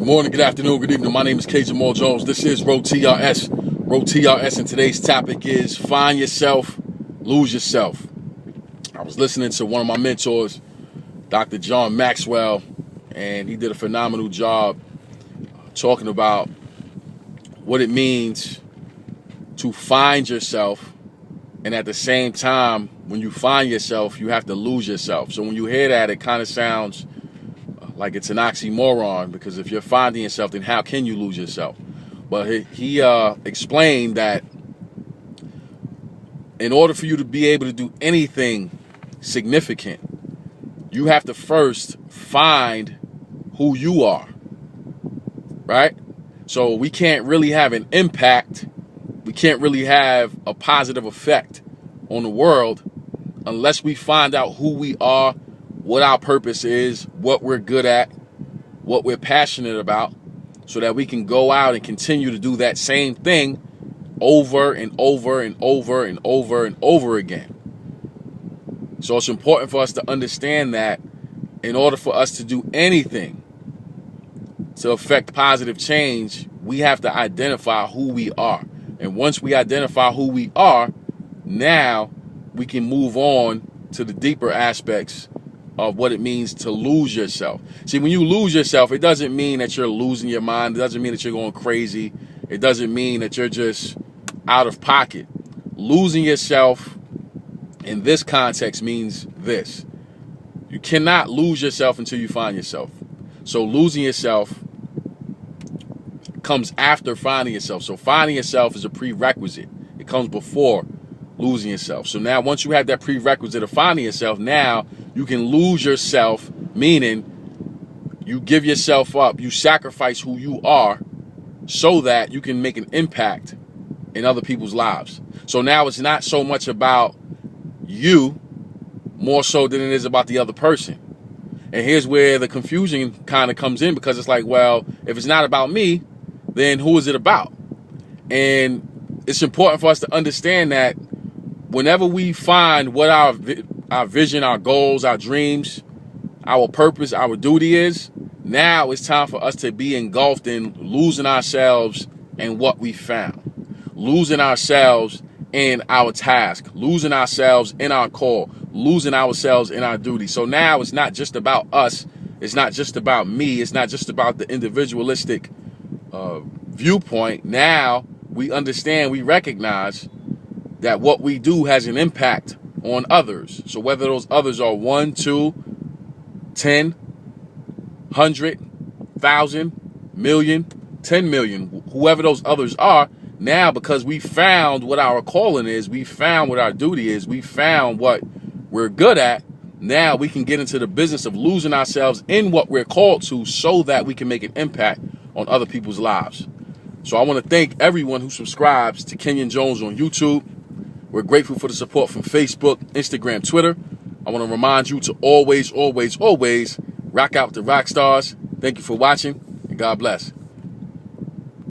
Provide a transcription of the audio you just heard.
Good morning, good afternoon, good evening. My name is K. Jamal Jones. This is Road TRS. Road TRS, and today's topic is find yourself, lose yourself. I was listening to one of my mentors, Dr. John Maxwell, and he did a phenomenal job talking about what it means to find yourself, and at the same time, when you find yourself, you have to lose yourself. So when you hear that, it kind of sounds like it's an oxymoron, because if you're finding yourself, then how can you lose yourself? But he explained that in order for you to be able to do anything significant, you have to first find who you are, right? So we can't really have an impact, we can't really have a positive effect on the world unless we find out who we are, what our purpose is, what we're good at, what we're passionate about, so that we can go out and continue to do that same thing over and over and over and over and over again. So it's important for us to understand that in order for us to do anything to affect positive change, we have to identify who we are. And once we identify who we are, now we can move on to the deeper aspects of what it means to lose yourself. See, when you lose yourself, it doesn't mean that you're losing your mind. It doesn't mean that you're going crazy. It doesn't mean that you're just out of pocket. Losing yourself in this context means this: you cannot lose yourself until you find yourself. So losing yourself comes after finding yourself. So finding yourself is a prerequisite. It comes before losing yourself. So now once you have that prerequisite of finding yourself, now you can lose yourself, meaning you give yourself up, you sacrifice who you are so that you can make an impact in other people's lives. So now it's not so much about you, more so than it is about the other person. And here's where the confusion kind of comes in, because it's like, well, if it's not about me, then who is it about? And it's important for us to understand that whenever we find what our vision, our goals, our dreams, our purpose, our duty is, now it's time for us to be engulfed in losing ourselves in what we found, losing ourselves in our task, losing ourselves in our call, losing ourselves in our duty. So now it's not just about us, it's not just about me, it's not just about the individualistic viewpoint. Now we understand, we recognize that what we do has an impact on others. So whether those others are 1, 2, 10, 100, 1,000, million, 10 million, whoever those others are, now because we found what our calling is, we found what our duty is, we found what we're good at, now we can get into the business of losing ourselves in what we're called to so that we can make an impact on other people's lives. So I want to thank everyone who subscribes to Kenyon Jones on YouTube. We're grateful for the support from Facebook, Instagram, Twitter. I want to remind you to always, always, always rock out with the rock stars. Thank you for watching, and God bless.